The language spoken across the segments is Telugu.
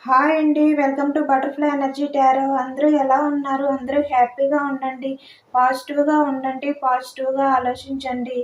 హాయ్ అండి. Welcome to butterfly energy tarot. అందరూ ఎలా ఉన్నారు? అందరూ హ్యాపీగా ఉండండి. పాజిటివ్‌గా ఉండండి. పాజిటివ్‌గా ఆలోచించండి.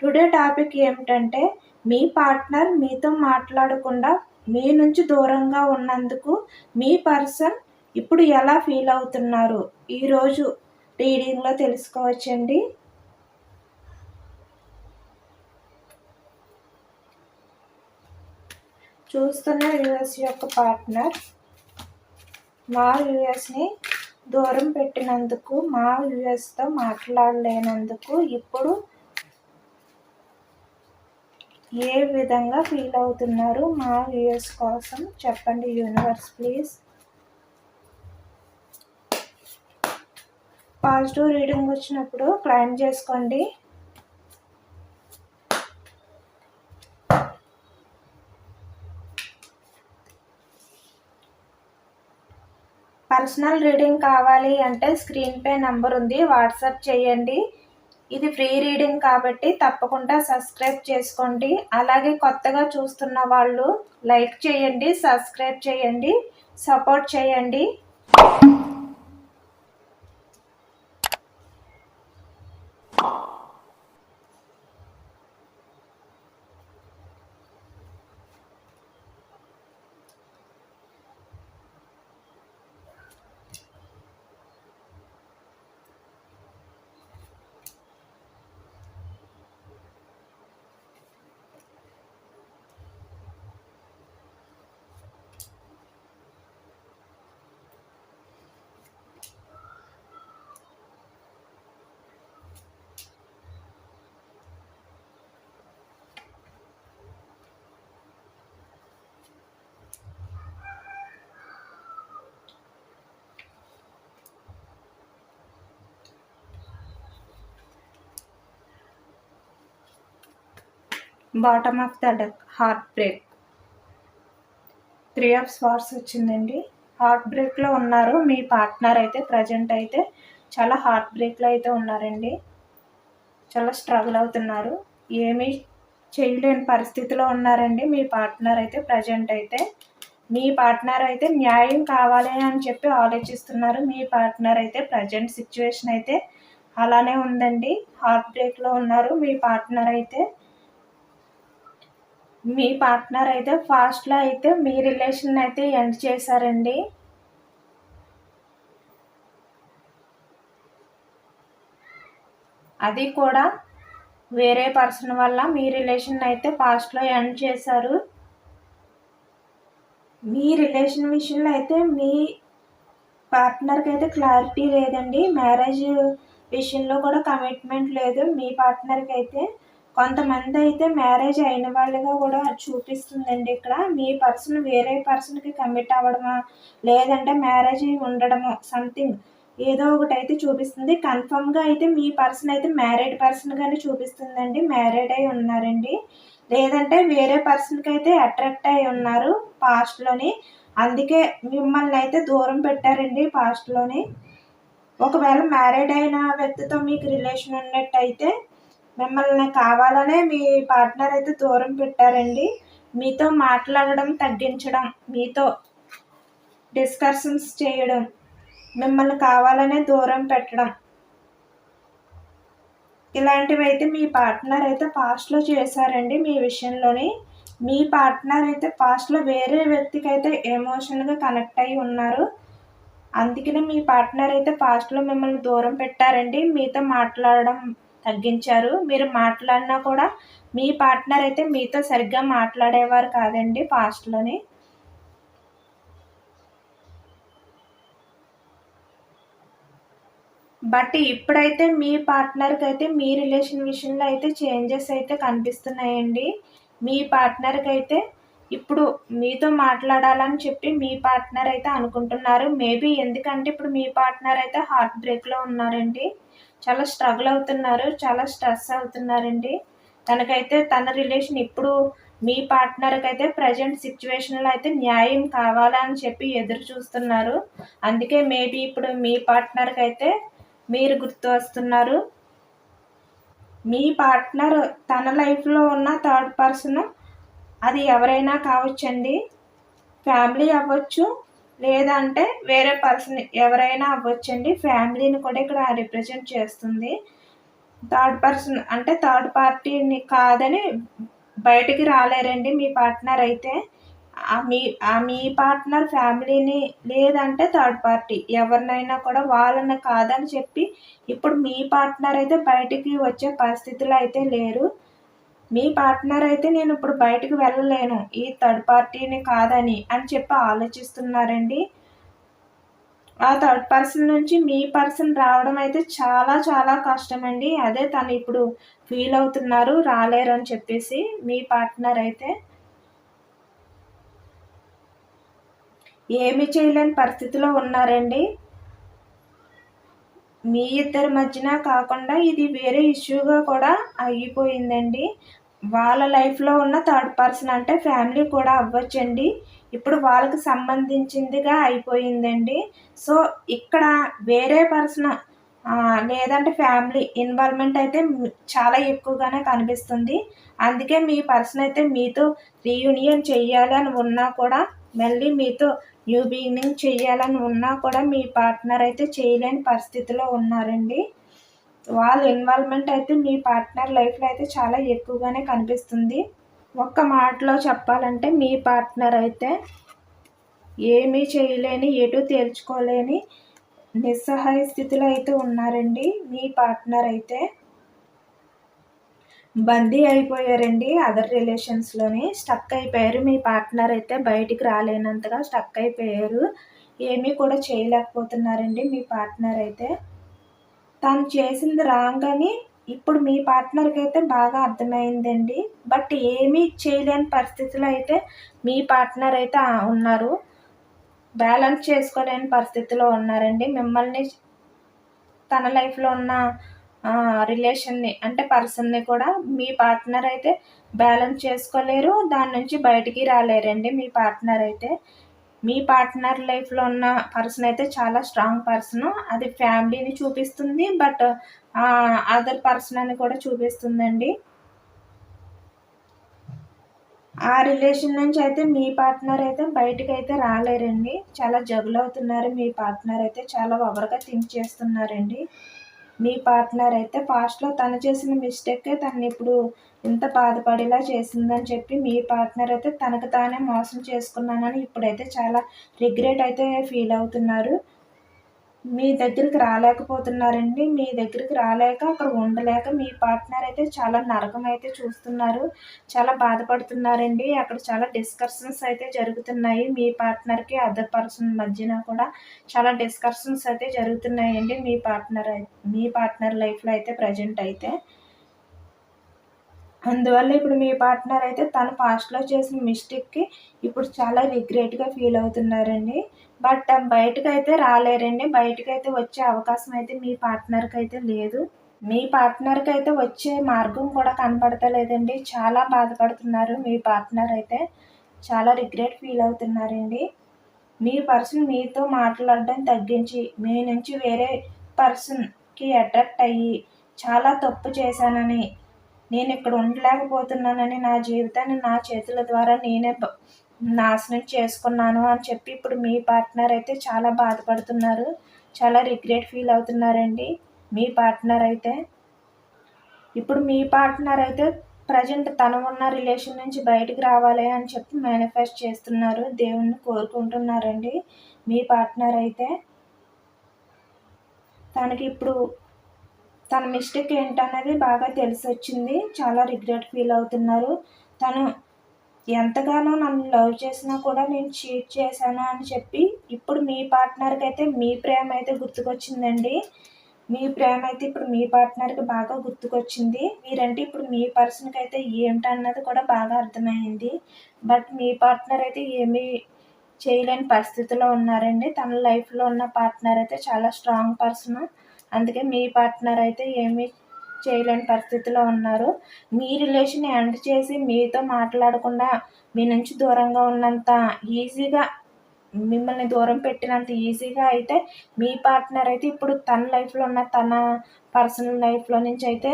టుడే టాపిక్ ఏమిటంటే, మీ పార్ట్నర్ మీతో మాట్లాడకుండా మీ నుంచి దూరంగా ఉన్నందుకు మీ పర్సన్ ఇప్పుడు ఎలా ఫీల్ అవుతున్నారు? ఈరోజు రీడింగ్‌లో తెలుసుకోవచ్చండి. చూస్తున్న వ్యూవర్స్ యొక్క పార్ట్నర్ మా వ్యూవర్స్ని దూరం పెట్టినందుకు, మా వ్యూవర్స్తో మాట్లాడలేనందుకు ఇప్పుడు ఏ విధంగా ఫీల్ అవుతున్నారు? మా వ్యూవర్స్ కోసం చెప్పండి యూనివర్స్ ప్లీజ్. పాజిటివ్ రీడింగ్ వచ్చినప్పుడు క్లైమ్ చేసుకోండి. పర్సనల్ రీడింగ్ కావాలి అంటే స్క్రీన్ పై నంబర్ ఉంది, వాట్సాప్ చేయండి. ఇది ఫ్రీ రీడింగ్ కాబట్టి తప్పకుండా సబ్స్క్రైబ్ చేసుకోండి. అలాగే కొత్తగా చూస్తున్న వాళ్ళు లైక్ చేయండి, సబ్స్క్రైబ్ చేయండి, సపోర్ట్ చేయండి. Bottom of the deck heart break, 3 of swords వచ్చిందండి. హార్ట్ బ్రేక్లో ఉన్నారు మీ పార్ట్నర్ అయితే. ప్రజెంట్ అయితే చాలా హార్ట్ బ్రేక్లో అయితే ఉన్నారండి. చాలా స్ట్రగుల్ అవుతున్నారు. ఏమీ చేయలేని పరిస్థితిలో ఉన్నారండి మీ పార్ట్నర్ అయితే. ప్రజెంట్ అయితే మీ పార్ట్నర్ అయితే న్యాయం కావాలి అని చెప్పి ఆలోచిస్తున్నారు. మీ పార్ట్నర్ అయితే ప్రజెంట్ సిచ్యువేషన్ అయితే అలానే ఉందండి. హార్ట్ బ్రేక్లో ఉన్నారు మీ పార్ట్నర్ అయితే. మీ పార్ట్నర్ అయితే ఫాస్ట్లో అయితే మీ రిలేషన్ అయితే ఎండ్ చేశారండి. అది కూడా వేరే పర్సన్ వల్ల మీ రిలేషన్ అయితే పాస్ట్లో ఎండ్ చేశారు. మీ రిలేషన్ విషయంలో అయితే మీ పార్ట్నర్కి అయితే క్లారిటీ లేదండి. మ్యారేజ్ విషయంలో కూడా కమిట్మెంట్ లేదు మీ పార్ట్నర్కి అయితే. కొంతమంది అయితే మ్యారేజ్ అయిన వాళ్ళుగా కూడా చూపిస్తుందండి ఇక్కడ. మీ పర్సన్ వేరే పర్సన్కి కమిట్ అవ్వడమా లేదంటే మ్యారేజ్ ఉండడమో సంథింగ్ ఏదో ఒకటి అయితే చూపిస్తుంది. కన్ఫర్మ్గా అయితే మీ పర్సన్ అయితే మ్యారీడ్ పర్సన్గానే చూపిస్తుందండి. మ్యారీడ్ అయి ఉన్నారండి. లేదంటే వేరే పర్సన్కి అయితే అట్రాక్ట్ అయి ఉన్నారు పాస్ట్లోని. అందుకే మిమ్మల్ని అయితే దూరం పెట్టారండి పాస్ట్లోని. ఒకవేళ మ్యారీడ్ అయిన వ్యక్తితో మీకు రిలేషన్ ఉన్నట్టయితే మిమ్మల్ని కావాలనే మీ పార్ట్నర్ అయితే దూరం పెట్టారండి. మీతో మాట్లాడడం తగ్గించడం, మీతో డిస్కషన్స్ చేయడం, మిమ్మల్ని కావాలనే దూరం పెట్టడం, ఇలాంటివి అయితే మీ పార్ట్నర్ అయితే పాస్ట్లో చేశారండి మీ విషయంలోని. మీ పార్ట్నర్ అయితే పాస్ట్లో వేరే వ్యక్తికి అయితే ఎమోషనల్గా కనెక్ట్ అయి ఉన్నారు. అందుకనే మీ పార్ట్నర్ అయితే పాస్ట్లో మిమ్మల్ని దూరం పెట్టారండి. మీతో మాట్లాడడం తగ్గించారు. మీరు మాట్లాడినా కూడా మీ పార్ట్నర్ అయితే మీతో సరిగ్గా మాట్లాడేవారు కాదండి పాస్ట్లోని. బట్ ఇప్పుడైతే మీ పార్ట్నర్కి అయితే మీ రిలేషన్ విషయంలో అయితే చేంజెస్ అయితే కనిపిస్తున్నాయండి. మీ పార్ట్నర్కి అయితే ఇప్పుడు మీతో మాట్లాడాలని చెప్పి మీ పార్ట్నర్ అయితే అనుకుంటున్నారు. మేబీ ఎందుకంటే ఇప్పుడు మీ పార్ట్నర్ అయితే హార్ట్ బ్రేక్లో ఉన్నారండి. చాలా స్ట్రగుల్ అవుతున్నారు, చాలా స్ట్రెస్ అవుతున్నారండి. తనకైతే తన రిలేషన్ ఇప్పుడు మీ పార్ట్నర్కి అయితే ప్రజెంట్ సిచ్యువేషన్లో అయితే న్యాయం కావాలని చెప్పి ఎదురు చూస్తున్నారు. అందుకే మేబీ ఇప్పుడు మీ పార్ట్నర్కి అయితే మీరు గుర్తు వస్తున్నారు. మీ పార్ట్నర్ తన లైఫ్లో ఉన్న థర్డ్ పర్సన్ అది ఎవరైనా కావచ్చండి. ఫ్యామిలీ అవ్వచ్చు, లేదంటే వేరే పర్సన్ ఎవరైనా అవ్వచ్చండి. ఫ్యామిలీని కూడా ఇక్కడ రిప్రజెంట్ చేస్తుంది. థర్డ్ పర్సన్ అంటే థర్డ్ పార్టీని కాదని బయటికి రాలేరండి మీ పార్ట్నర్ అయితే. మీ పార్ట్నర్ ఫ్యామిలీని లేదంటే థర్డ్ పార్టీ ఎవరినైనా కూడా వాళ్ళని కాదని చెప్పి ఇప్పుడు మీ పార్ట్నర్ అయితే బయటికి వచ్చే పరిస్థితిలో అయితే లేరు. మీ పార్ట్నర్ అయితే నేను ఇప్పుడు బయటకు వెళ్ళలేను ఈ థర్డ్ పార్టీని కాదని అని చెప్పి ఆలోచిస్తున్నారండి. ఆ థర్డ్ పర్సన్ నుంచి మీ పర్సన్ రావడం అయితే చాలా చాలా కష్టమండి. అదే తను ఇప్పుడు ఫీల్ అవుతున్నారు రాలేరు అని చెప్పేసి. మీ పార్ట్నర్ అయితే ఏమీ చేయలేని పరిస్థితిలో ఉన్నారండి. మీ ఇద్దరి మధ్యన కాకుండా ఇది వేరే ఇష్యూగా కూడా అయిపోయిందండి. వాళ్ళ లైఫ్లో ఉన్న థర్డ్ పర్సన్ అంటే ఫ్యామిలీ కూడా అవ్వచ్చండి. ఇప్పుడు వాళ్ళకి సంబంధించిందిగా అయిపోయిందండి. సో ఇక్కడ వేరే పర్సన్ లేదంటే ఫ్యామిలీ ఇన్వాల్వ్మెంట్ అయితే చాలా ఎక్కువగానే కనిపిస్తుంది. అందుకే మీ పర్సన్ అయితే మీతో రీయూనియన్ చెయ్యాలని ఉన్నా కూడా, మళ్ళీ మీతో న్యూ బిగినింగ్ చెయ్యాలని ఉన్నా కూడా మీ పార్ట్నర్ అయితే చేయలేని పరిస్థితిలో ఉన్నారండి. వాళ్ళ ఇన్వాల్వ్మెంట్ అయితే మీ పార్ట్నర్ లైఫ్లో అయితే చాలా ఎక్కువగానే కనిపిస్తుంది. ఒక్క మాటలో చెప్పాలంటే మీ పార్ట్నర్ అయితే ఏమీ చేయలేని, ఎటు తేల్చుకోలేని నిస్సహాయ స్థితిలో అయితే ఉన్నారండి. మీ పార్ట్నర్ అయితే బందీ అయిపోయారండి అదర్ రిలేషన్స్లోని. స్టక్ అయిపోయారు. మీ పార్ట్నర్ అయితే బయటికి రాలేనంతగా స్టక్ అయిపోయారు. ఏమీ కూడా చేయలేకపోతున్నారండి మీ పార్ట్నర్ అయితే. తను చేసింది రాంగ్ అని ఇప్పుడు మీ పార్ట్నర్కి అయితే బాగా అర్థమైందండి. బట్ ఏమీ చేయలేని పరిస్థితిలో అయితే మీ పార్ట్నర్ అయితే ఉన్నారు. బ్యాలెన్స్ చేసుకోలేని పరిస్థితిలో ఉన్నారండి. మిమ్మల్ని తన లైఫ్లో ఉన్న రిలేషన్ని అంటే పర్సన్ని కూడా మీ పార్ట్నర్ అయితే బ్యాలెన్స్ చేసుకోలేరు. దాని నుంచి బయటికి రాలేరండి మీ పార్ట్నర్ అయితే. మీ పార్ట్నర్ లైఫ్లో ఉన్న పర్సన్ అయితే చాలా స్ట్రాంగ్ పర్సన్. అది ఫ్యామిలీని చూపిస్తుంది, బట్ అదర్ పర్సన్ అని కూడా చూపిస్తుందండి. ఆ రిలేషన్ నుంచి అయితే మీ పార్ట్నర్ అయితే బయటకు అయితే రాలేరండి. చాలా జగులు అవుతున్నారు. మీ పార్ట్నర్ అయితే చాలా ఓవర్గా థింక్ చేస్తున్నారండి. మీ పార్ట్నర్ అయితే పాస్ట్లో తను చేసిన మిస్టేకే తనని ఇప్పుడు ఇంత బాధపడేలా చేసిందని చెప్పి మీ పార్ట్నర్ అయితే తనకు తానే మోసం చేసుకున్నానని ఇప్పుడైతే చాలా రిగ్రెట్ అయితే ఫీల్ అవుతున్నారు. మీ దగ్గరికి రాలేకపోతున్నారండి. మీ దగ్గరికి రాలేక అక్కడ ఉండలేక మీ పార్ట్నర్ అయితే చాలా నరకం అయితే చూస్తున్నారు. చాలా బాధపడుతున్నారండి. అక్కడ చాలా డిస్కషన్స్ అయితే జరుగుతున్నాయి. మీ పార్ట్నర్కి అదర్ పర్సన్ మధ్యన కూడా చాలా డిస్కషన్స్ అయితే జరుగుతున్నాయండి. మీ పార్ట్నర్ లైఫ్లో అయితే ప్రజెంట్ అయితే. అందువల్ల ఇప్పుడు మీ పార్ట్నర్ అయితే తను పాస్ట్లో చేసిన మిస్టేక్కి ఇప్పుడు చాలా రిగ్రెట్గా ఫీల్ అవుతున్నారండి. బట్ బయటకైతే రాలేరండి. బయటకైతే వచ్చే అవకాశం అయితే మీ పార్ట్నర్కి అయితే లేదు. మీ పార్ట్నర్కి అయితే వచ్చే మార్గం కూడా కనపడతలేదండి. చాలా బాధపడుతున్నారు మీ పార్ట్నర్ అయితే. చాలా రిగ్రెట్ ఫీల్ అవుతున్నారండి. మీ పర్సన్ మీతో మాట్లాడడం తగ్గించి మీ నుంచి వేరే పర్సన్కి అట్రాక్ట్ అయ్యి చాలా తప్పు చేశానని, నేను ఇక్కడ ఉండలేకపోతున్నానని, నా జీవితాన్ని నా చేతుల ద్వారా నేనే నాశనం చేసుకున్నాను అని చెప్పి ఇప్పుడు మీ పార్ట్నర్ అయితే చాలా బాధపడుతున్నారు. చాలా రిగ్రెట్ ఫీల్ అవుతున్నారండి మీ పార్ట్నర్ అయితే. ఇప్పుడు మీ పార్ట్నర్ అయితే ప్రజెంట్ తను ఉన్న రిలేషన్ నుంచి బయటికి రావాలి అని చెప్పి మేనిఫెస్ట్ చేస్తున్నారు. దేవుణ్ణి కోరుకుంటున్నారండి మీ పార్ట్నర్ అయితే. తనకి ఇప్పుడు తన మిస్టేక్ ఏంటన్నది బాగా తెలిసొచ్చింది. చాలా రిగ్రెట్ ఫీల్ అవుతున్నారు. తను ఎంతగానో నన్ను లవ్ చేసినా కూడా నేను చీట్ చేశాను అని చెప్పి ఇప్పుడు మీ పార్ట్నర్కి అయితే మీ ప్రేమ అయితే గుర్తుకొచ్చిందండి. మీ ప్రేమ అయితే ఇప్పుడు మీ పార్ట్నర్కి బాగా గుర్తుకొచ్చింది. మీరంటే ఇప్పుడు మీ పర్సన్కి అయితే ఏంటన్నది కూడా బాగా అర్థమైంది. బట్ మీ పార్ట్నర్ అయితే ఏమీ చేయలేని పరిస్థితిలో ఉన్నారండి. తన లైఫ్లో ఉన్న పార్ట్నర్ అయితే చాలా స్ట్రాంగ్ పర్సన్. అందుకే మీ పార్ట్నర్ అయితే ఏమీ చేయలేని పరిస్థితిలో ఉన్నారు. మీ రిలేషన్ ఎండ్ చేసి మీతో మాట్లాడకుండా మీ నుంచి దూరంగా ఉన్నంత ఈజీగా, మిమ్మల్ని దూరం పెట్టినంత ఈజీగా అయితే మీ పార్ట్నర్ అయితే ఇప్పుడు తన లైఫ్లో ఉన్న తన పర్సనల్ లైఫ్లో నుంచి అయితే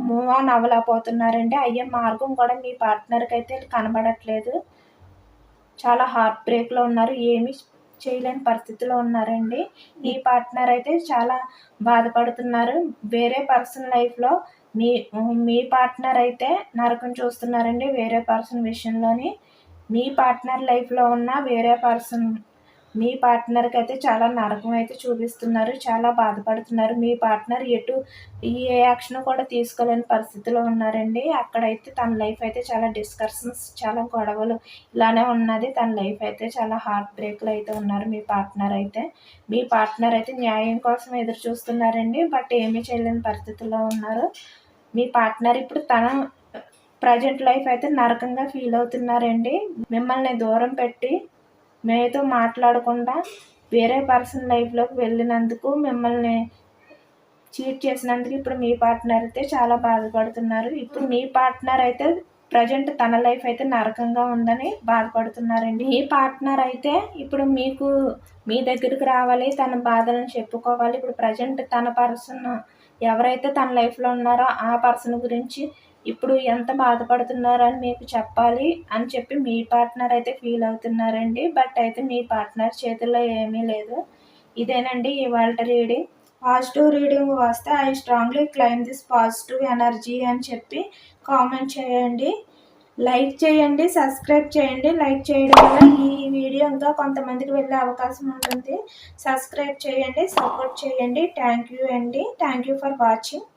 మూవ్ ఆన్ అవ్వలేకపోతున్నారండి. అయ్యే మార్గం కూడా మీ పార్ట్నర్కి అయితే కనబడట్లేదు. చాలా హార్ట్ బ్రేక్లో ఉన్నారు, ఏమీ చేయలేని పరిస్థితిలో ఉన్నారండి. ఈ పార్ట్నర్ అయితే చాలా బాధపడుతున్నారు. వేరే పర్సన్ లైఫ్లో మీ మీ పార్ట్నర్ అయితే నరకం చూస్తున్నారండి. వేరే పర్సన్ విషయంలోని మీ పార్ట్నర్ లైఫ్లో ఉన్న వేరే పర్సన్ మీ పార్ట్నర్కి అయితే చాలా నరకం అయితే చూపిస్తున్నారు, చాలా బాధపడుతున్నారు. మీ పార్ట్నర్ ఏ యాక్షన్ కూడా తీసుకోలేని పరిస్థితిలో ఉన్నారండి. అక్కడైతే తన లైఫ్ అయితే చాలా డిస్కషన్స్, చాలా గొడవలు ఇలానే ఉన్నది. తన లైఫ్ అయితే చాలా హార్ట్ బ్రేక్లో అయితే ఉన్నారు మీ పార్ట్నర్ అయితే. మీ పార్ట్నర్ అయితే న్యాయం కోసం ఎదురు చూస్తున్నారండి, బట్ ఏమీ చేయలేని పరిస్థితిలో ఉన్నారు. మీ పార్ట్నర్ ఇప్పుడు తన ప్రజెంట్ లైఫ్ అయితే నరకంగా ఫీల్ అవుతున్నారండి. మిమ్మల్ని దూరం పెట్టి మీతో మాట్లాడకుండా వేరే పర్సన్ లైఫ్లోకి వెళ్ళినందుకు, మిమ్మల్ని చీట్ చేసినందుకు ఇప్పుడు మీ పార్ట్నర్ అయితే చాలా బాధపడుతున్నారు. ఇప్పుడు మీ పార్ట్నర్ అయితే ప్రజెంట్ తన లైఫ్ అయితే నరకంగా ఉందని బాధపడుతున్నారండి. మీ పార్ట్నర్ అయితే ఇప్పుడు మీ దగ్గరికి రావాలి, తన బాధలను చెప్పుకోవాలి. ఇప్పుడు ప్రజెంట్ తన పర్సన్ ఎవరైతే తన లైఫ్లో ఉన్నారో ఆ పర్సన్ గురించి ఇప్పుడు ఎంత బాధపడుతున్నారో అని మీకు చెప్పాలి అని చెప్పి మీ పార్ట్నర్ అయితే ఫీల్ అవుతున్నారండి. బట్ అయితే మీ పార్ట్నర్ చేతుల్లో ఏమీ లేదు. ఇదేనండి ఇవాళ రీడింగ్. పాజిటివ్ రీడింగ్ వస్తే I strongly claim this positive energy అని చెప్పి కామెంట్ చేయండి, లైక్ చేయండి, సబ్స్క్రైబ్ చేయండి. లైక్ చేయడం వల్ల ఈ వీడియో ఇంకా కొంతమందికి వెళ్ళే అవకాశం ఉంటుంది. సబ్స్క్రైబ్ చేయండి, సపోర్ట్ చేయండి. థ్యాంక్ యూ అండి. Thank you for watching.